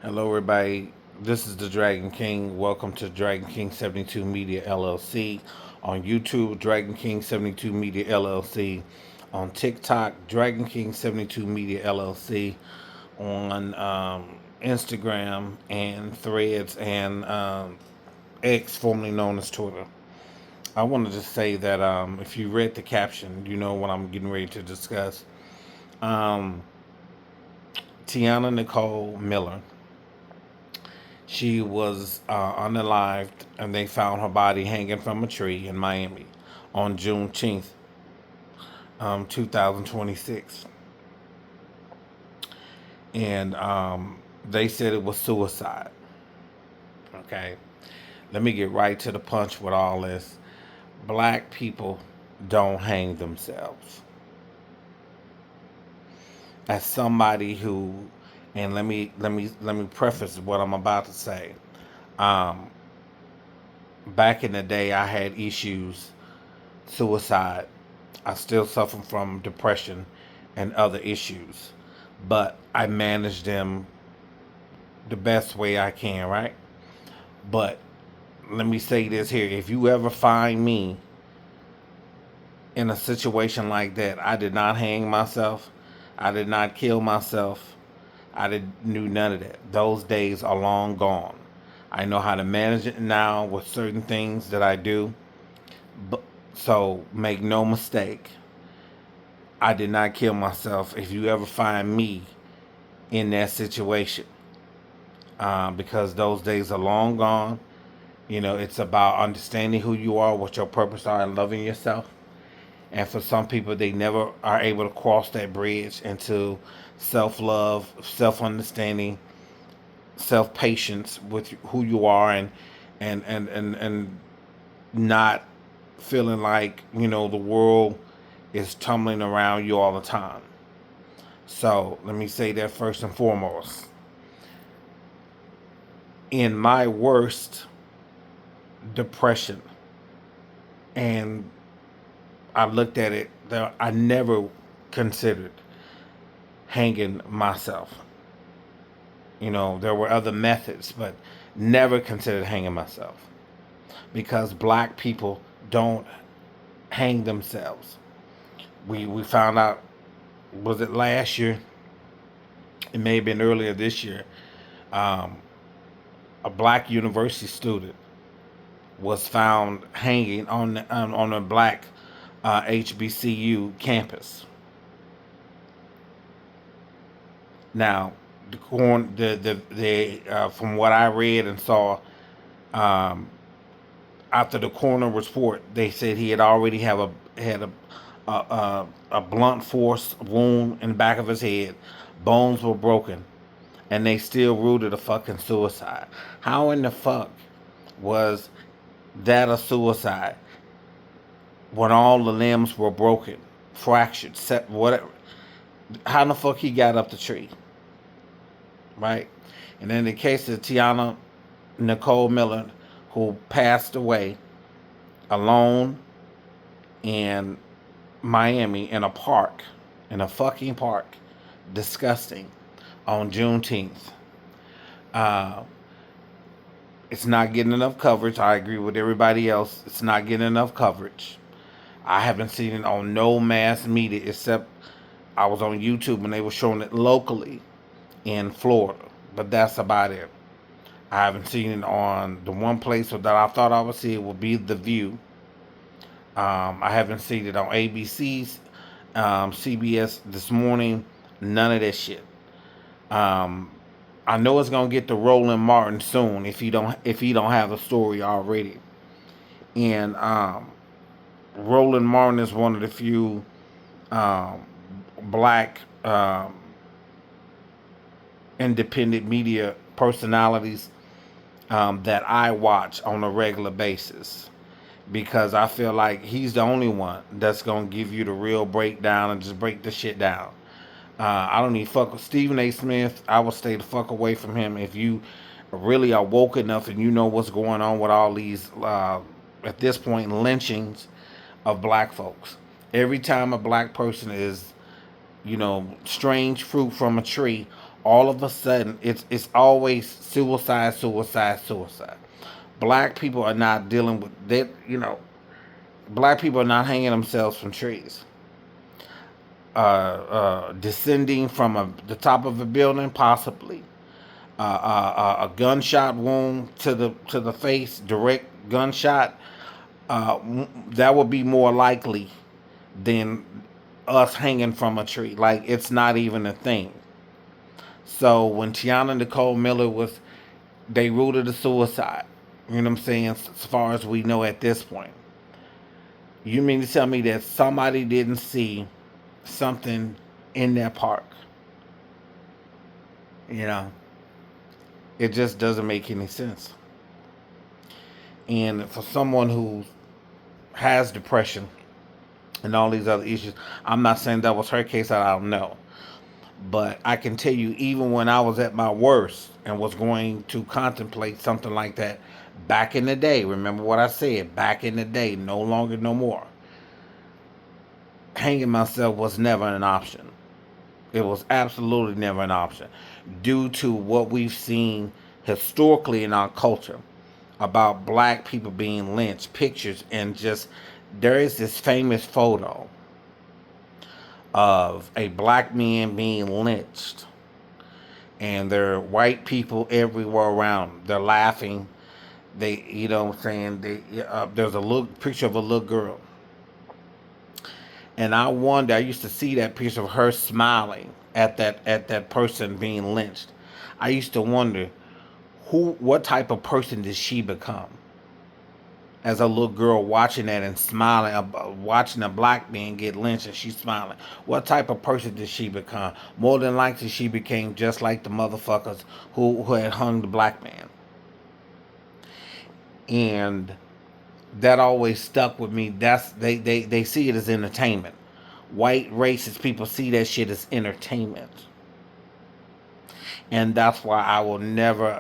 Hello, everybody. This is the Dragon King. Welcome to Dragon King 72 Media LLC on YouTube. Dragon King 72 Media LLC on TikTok. Dragon King 72 Media LLC on Instagram and Threads and X, formerly known as Twitter. I wanted to say that if you read the caption, you know what I'm getting ready to discuss. Um, Tiana Nicole Miller. She was unalived, and they found her body hanging from a tree in Miami on Juneteenth, 2026. And they said it was suicide. Okay. Let me get right to the punch with all this. Black people don't hang themselves. As somebody who, and let me preface what I'm about to say. Um, Back in the day, I had issues, suicide. I still suffer from depression and other issues, but I manage them the best way I can, right? But let me say this here: if you ever find me in a situation like that, I did not hang myself, I did not kill myself, I didn't knew none of that. Those days are long gone. I know how to manage it now with certain things that I do. But so make no mistake, I did not kill myself. If you ever find me in that situation, because those days are long gone. You know, it's about understanding who you are, what your purpose are, and loving yourself. And for some people, they never are able to cross that bridge into self love, self understanding, self patience with who you are, and not feeling like the world is tumbling around you all the time. So let me say that first and foremost. In my worst depression, and I looked at it, I never considered hanging myself. There were other methods, but never considered hanging myself because black people don't hang themselves. We found out, was it last year? It may have been earlier this year. Um, a black university student was found hanging on a black HBCU campus. Now, from what I read and saw, um, after the coroner report, they said he had already had a blunt force wound in the back of his head, bones were broken, and they still ruled it a fucking suicide. How in the fuck was that a suicide when all the limbs were broken, fractured, set whatever? How in the fuck he got up the tree, right? And in the case of Tiana Nicole Miller, who passed away alone in Miami in a park, in a fucking park, disgusting, on Juneteenth. Uh, it's not getting enough coverage. I agree with everybody else. It's not getting enough coverage. I haven't seen it on no mass media except I was on YouTube and they were showing it locally in Florida. But that's about it. I haven't seen it on the one place that I thought I would see it would be The View. I haven't seen it on ABC's, CBS this morning. None of that shit. Um, I know it's gonna get to Roland Martin soon if he don't have a story already. And Roland Martin is one of the few um, black independent media personalities that I watch on a regular basis because I feel like he's the only one that's gonna give you the real breakdown and just break the shit down. I don't even fuck with Stephen A. Smith. I would stay the fuck away from him if you really are woke enough and you know what's going on with all these at this point lynchings of black folks. Every time a black person is strange fruit from a tree, All of a sudden, it's always suicide, suicide, suicide. Black people are not dealing with that. Black people are not hanging themselves from trees. Descending from the top of a building, possibly. A gunshot wound to the face, direct gunshot. That would be more likely than us hanging from a tree. Like, it's not even a thing. So when Tiana Nicole Miller was, they ruled it a suicide. You know what I'm saying? As far as we know at this point, you mean to tell me that somebody didn't see something in that park? You know, it just doesn't make any sense. And for someone who has depression and all these other issues, I'm not saying that was her case. I don't know. But I can tell you, even when I was at my worst and was going to contemplate something like that back in the day, remember what I said, back in the day, no longer, no more. Hanging myself was never an option. It was absolutely never an option due to what we've seen historically in our culture about black people being lynched, pictures, and just there is this famous photo of a black man being lynched, and there are white people everywhere around. They're laughing. They, you know what I'm saying? There's a little picture of a little girl. And I wonder, I used to see that picture of her smiling at that person being lynched. I used to wonder what type of person did she become as a little girl watching that and smiling, watching a black man get lynched and she's smiling. What type of person did she become? More than likely, she became just like the motherfuckers who had hung the black man. And that always stuck with me. They see it as entertainment. White racist people see that shit as entertainment. And that's why I will never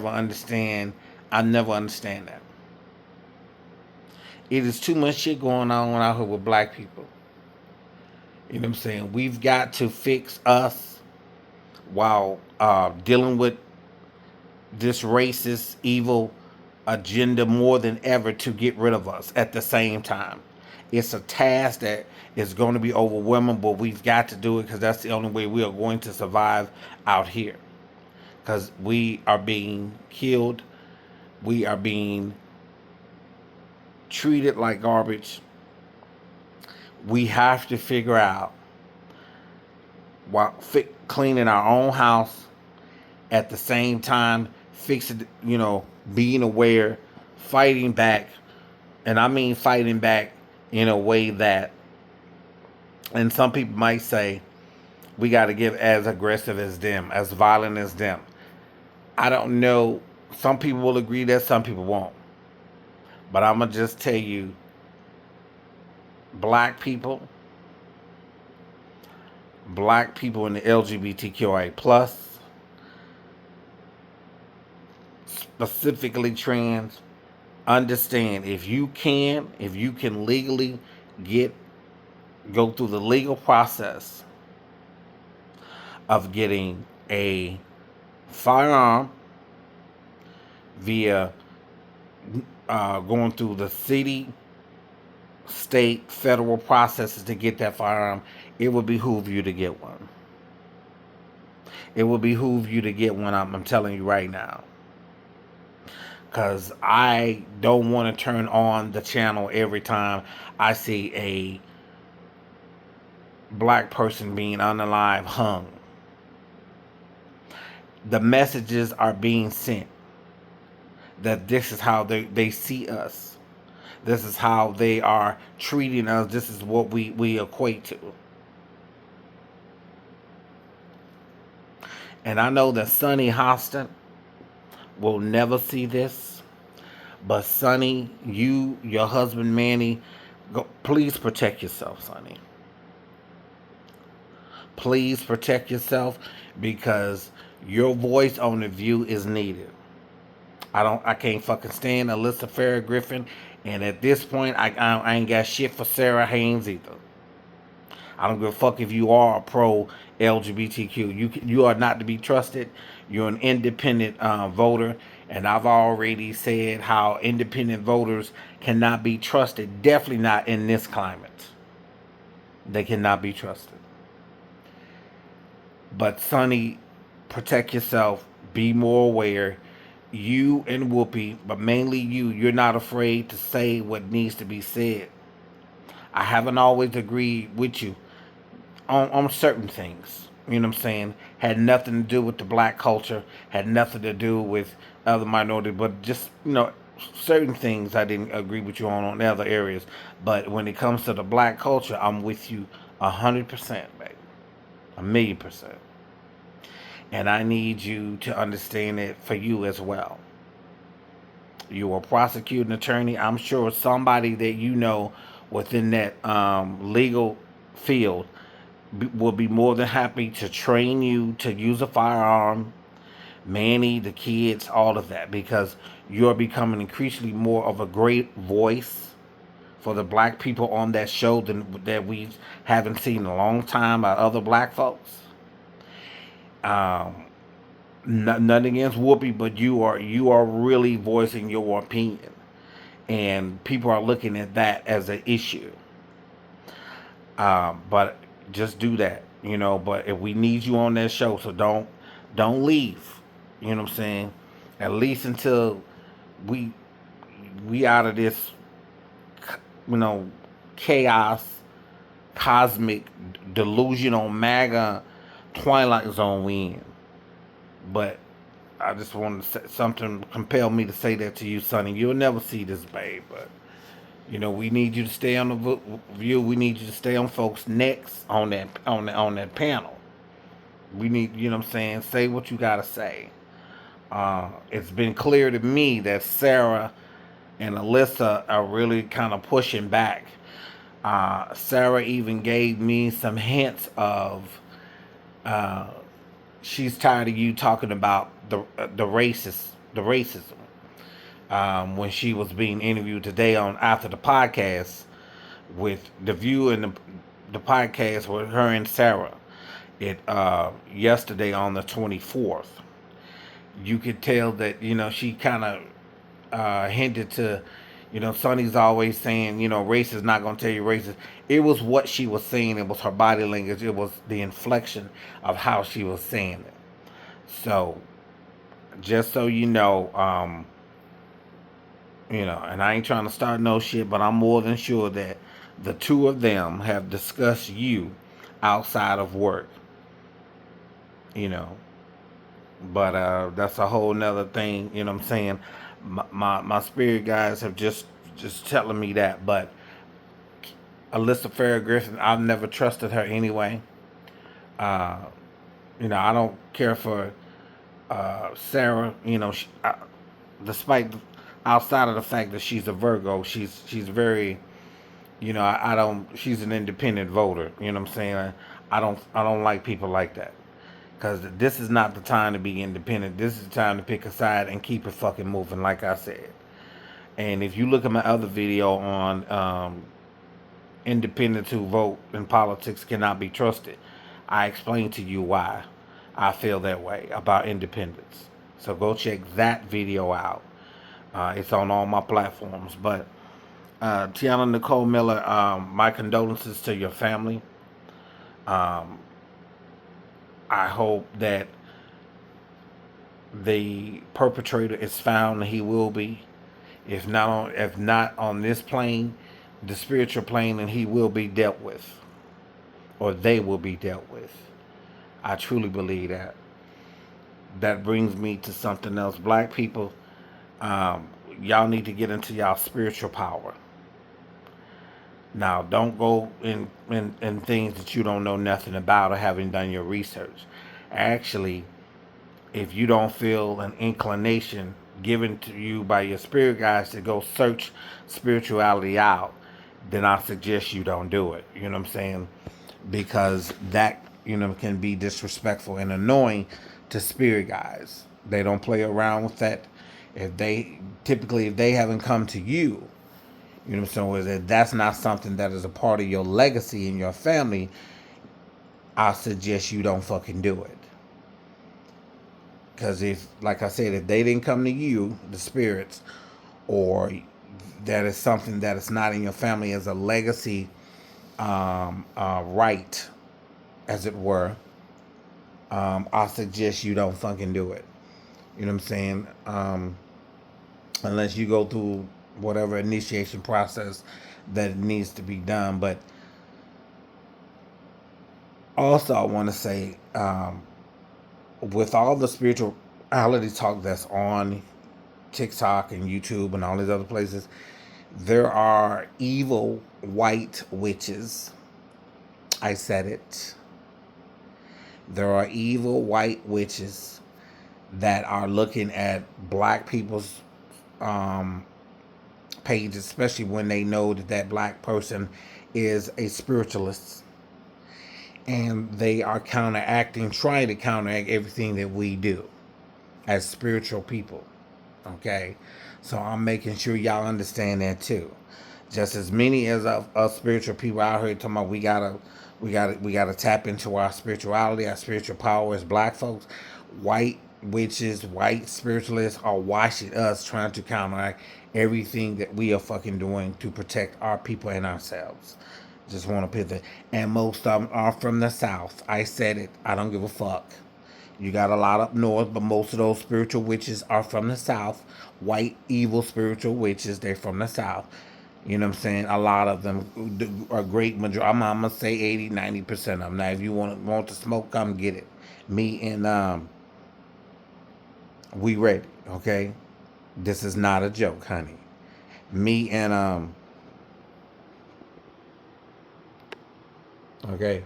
understand. I never understand that. It is too much shit going on out here with black people. You know what I'm saying? We've got to fix us while dealing with this racist, evil agenda more than ever to get rid of us at the same time. It's a task that is going to be overwhelming, but we've got to do it because that's the only way we are going to survive out here. Because we are being killed, we are being treated like garbage. We have to figure out while cleaning our own house at the same time, fixing, being aware, fighting back, and I mean fighting back in a way that, and some people might say, we got to get as aggressive as them, as violent as them. I don't know. Some people will agree that, some people won't. But I'm going to just tell you, black people, in the LGBTQIA plus, specifically trans, understand if you can legally go through the legal process of getting a firearm via going through the city, state, federal processes to get that firearm, it would behoove you to get one. It would behoove you to get one. I'm telling you right now. Because I don't want to turn on the channel every time I see a black person being unalive hung. The messages are being sent that this is how they see us. This is how they are treating us. This is what we equate to. And I know that Sonny Hostin will never see this. But Sonny, your husband Manny, please protect yourself, Sonny. Please protect yourself because your voice on The View is needed. I can't fucking stand Alyssa Farrah Griffin, and at this point, I ain't got shit for Sarah Haynes either. I don't give a fuck if you are a pro LGBTQ. You are not to be trusted. You're an independent voter, and I've already said how independent voters cannot be trusted. Definitely not in this climate. They cannot be trusted. But Sonny, protect yourself. Be more aware. You and Whoopi, but mainly you. You're not afraid to say what needs to be said. I haven't always agreed with you on certain things. You know what I'm saying? Had nothing to do with the black culture, had nothing to do with other minorities, but just, certain things I didn't agree with you on other areas. But when it comes to the black culture, I'm with you 100%, baby. 1,000,000%. And I need you to understand it for you as well. You're a prosecuting attorney. I'm sure somebody that you know within that legal field will be more than happy to train you to use a firearm, Manny, the kids, all of that, because you're becoming increasingly more of a great voice for the black people on that show that we haven't seen in a long time by other black folks. Um, Nothing against Whoopi, but you are really voicing your opinion, and people are looking at that as an issue. But just do that, But if we need you on that show, so don't leave. You know what I'm saying? At least until we we out of this, you know, chaos, cosmic, delusional, MAGA Twilight Zone we in. But I just wanted to say something compelled me to say that to you, Sonny. You'll never see this, babe, but we need you to stay on the view. We need you to stay on folks' necks on that panel. We need, you know what I'm saying. Say what you gotta say. It's been clear to me that Sarah and Alyssa are really kind of pushing back. Sarah even gave me some hints of uh, she's tired of you talking about the racism. When she was being interviewed today on after the podcast with the View and the podcast with her and Sarah. It yesterday on the 24th. You could tell that she kind of hinted to, Sonny's always saying, race is not going to tell you racist. It was what she was saying. It was her body language. It was the inflection of how she was saying it. So, just so and I ain't trying to start no shit, but I'm more than sure that the two of them have discussed you outside of work, you know. But that's a whole nother thing, you know what I'm saying? My spirit guys have just telling me that, but Alyssa Farrah Griffin, I've never trusted her anyway. Uh, I don't care for Sarah. Despite outside of the fact that she's a Virgo, she's very, I don't. She's an independent voter. You know what I'm saying? I don't like people like that. Because this is not the time to be independent. This is the time to pick a side and keep it fucking moving, like I said. And if you look at my other video on independents who vote in politics cannot be trusted, I explained to you why I feel that way about independence. So go check that video out. It's on all my platforms. But Tiana Nicole Miller, my condolences to your family. Um, I hope that the perpetrator is found, and he will be. If not on this plane, the spiritual plane, and he will be dealt with, or they will be dealt with. I truly believe that. That brings me to something else. Black people, um, y'all need to get into y'all spiritual power. Now, don't go in things that you don't know nothing about or haven't done your research. Actually, if you don't feel an inclination given to you by your spirit guides to go search spirituality out, then I suggest you don't do it. You know what I'm saying? Because that, can be disrespectful and annoying to spirit guides. They don't play around with that. If they haven't come to you, You know what I'm saying? If that's not something that is a part of your legacy in your family, I suggest you don't fucking do it. Because if, like I said, if they didn't come to you, the spirits, or that is something that is not in your family as a legacy right, as it were, I suggest you don't fucking do it. You know what I'm saying? Unless you go through whatever initiation process that needs to be done. But also, I want to say, with all the spirituality talk that's on TikTok and YouTube and all these other places, there are evil white witches. I said it. There are evil white witches that are looking at black people's um, pages, especially when they know that that black person is a spiritualist, and they are counteracting, trying to counteract everything that we do as spiritual people. Okay, so I'm making sure y'all understand that too. Just as many as us spiritual people out here talking about we gotta tap into our spirituality, our spiritual power as black folks. White witches, white spiritualists are watching us trying to counteract everything that we are fucking doing to protect our people and ourselves. Just want to put that. And most of them are from the South. I said it. I don't give a fuck. You got a lot up north, but most of those spiritual witches are from the South. White, evil spiritual witches, they're from the South. You know what I'm saying? A lot of them are great majority. I'm going to say 80, 90% of them. Now, if you want to smoke, come get it. Me and we ready, okay? This is not a joke, honey. Me and okay,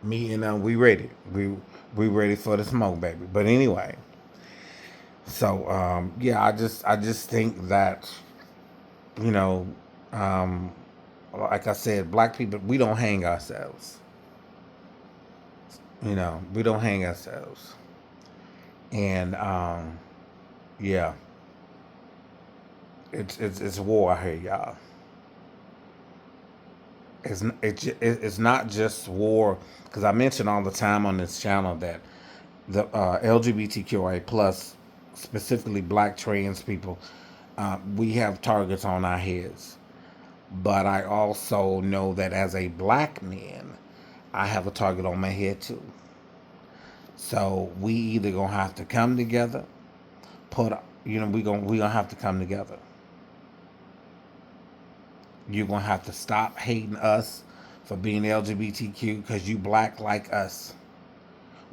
me and we ready. We ready for the smoke, baby. But anyway, so yeah, I just think that, you know, um, like I said, black people, we don't hang ourselves. You know, we don't hang ourselves. And yeah, it's war here, y'all. It's not just war, because I mention all the time on this channel that the LGBTQIA plus, specifically black trans people, we have targets on our heads. But I also know that as a black man, I have a target on my head too. So we either gonna have to come together, put we gonna have to come together. You're gonna have to stop hating us for being LGBTQ because you black like us.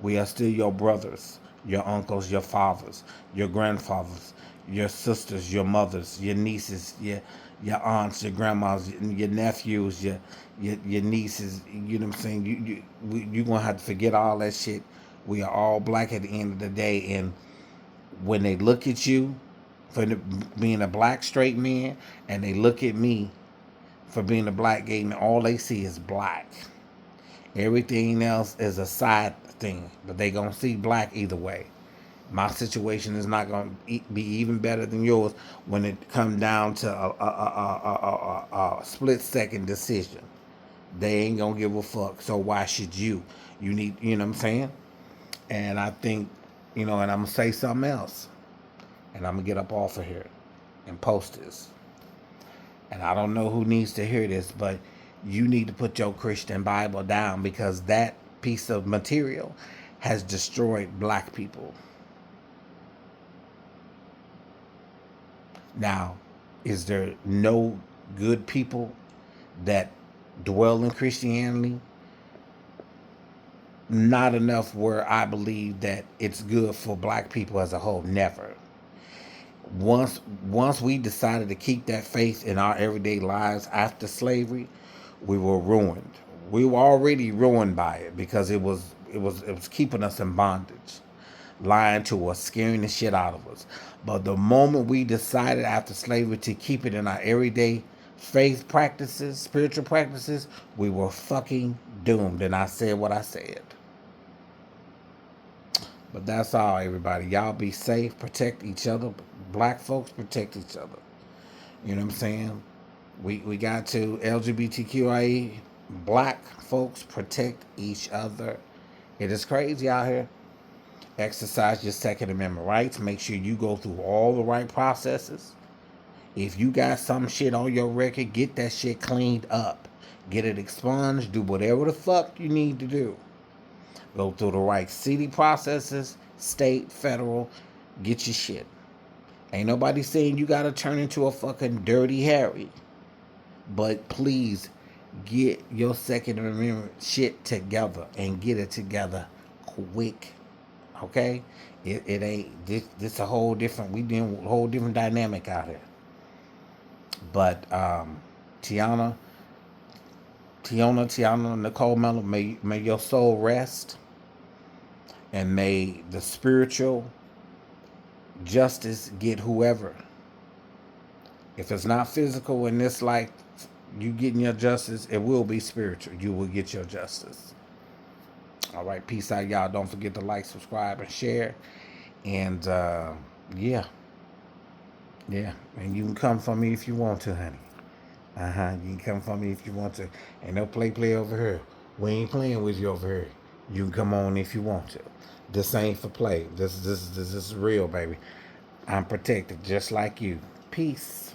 We are still your brothers, your uncles, your fathers, your grandfathers, your sisters, your mothers, your nieces, your aunts, your grandmas, your nephews, your nieces. You know what I'm saying? You gonna have to forget all that shit. We are all black at the end of the day, and when they look at you for being a black straight man, and they look at me for being a black gay man, all they see is black. Everything else is a side thing, but they gonna see black either way. My situation is not gonna be even better than yours when it come down to a split second decision. They ain't gonna give a fuck. So why should you? You need, you know what I'm saying? And I think, and I'm gonna say something else, and I'm gonna get up off of here and post this. And I don't know who needs to hear this, but you need to put your Christian Bible down, because that piece of material has destroyed black people. Now, is there no good people that dwell in Christianity? Not enough where I believe that it's good for black people as a whole. Never. Once we decided to keep that faith in our everyday lives after slavery, we were ruined. We were already ruined by it, because it was keeping us in bondage, lying to us, scaring the shit out of us. But the moment we decided after slavery to keep it in our everyday faith practices, spiritual practices, we were fucking doomed. And I said what I said. But that's all, everybody. Y'all be safe, protect each other. Black folks, protect each other. You know what I'm saying? We got to LGBTQIA black folks protect each other. It is crazy out here. Exercise your Second Amendment rights. Make sure you go through all the right processes. If you got some shit on your record, get that shit cleaned up. Get it expunged. Do whatever the fuck you need to do. Go through the right city processes, state, federal. Get your shit. Ain't nobody saying you gotta turn into a fucking dirty Harry. But please get your Second Amendment shit together and get it together quick. Okay? It ain't this a whole different we dealing with a whole different dynamic out here. But Tiana, Tiana, Nicole Mellon, may your soul rest, and may the spiritual justice get whoever. If it's not physical in this life, you getting your justice, it will be spiritual. You will get your justice. All right, peace out, y'all. Don't forget to like, subscribe, and share. And yeah, yeah. And you can come for me if you want to, honey. You can come for me if you want to. Ain't no play over here. We ain't playing with you over here. You can come on if you want to. This ain't for play. This is real, baby. I'm protected just like you. Peace.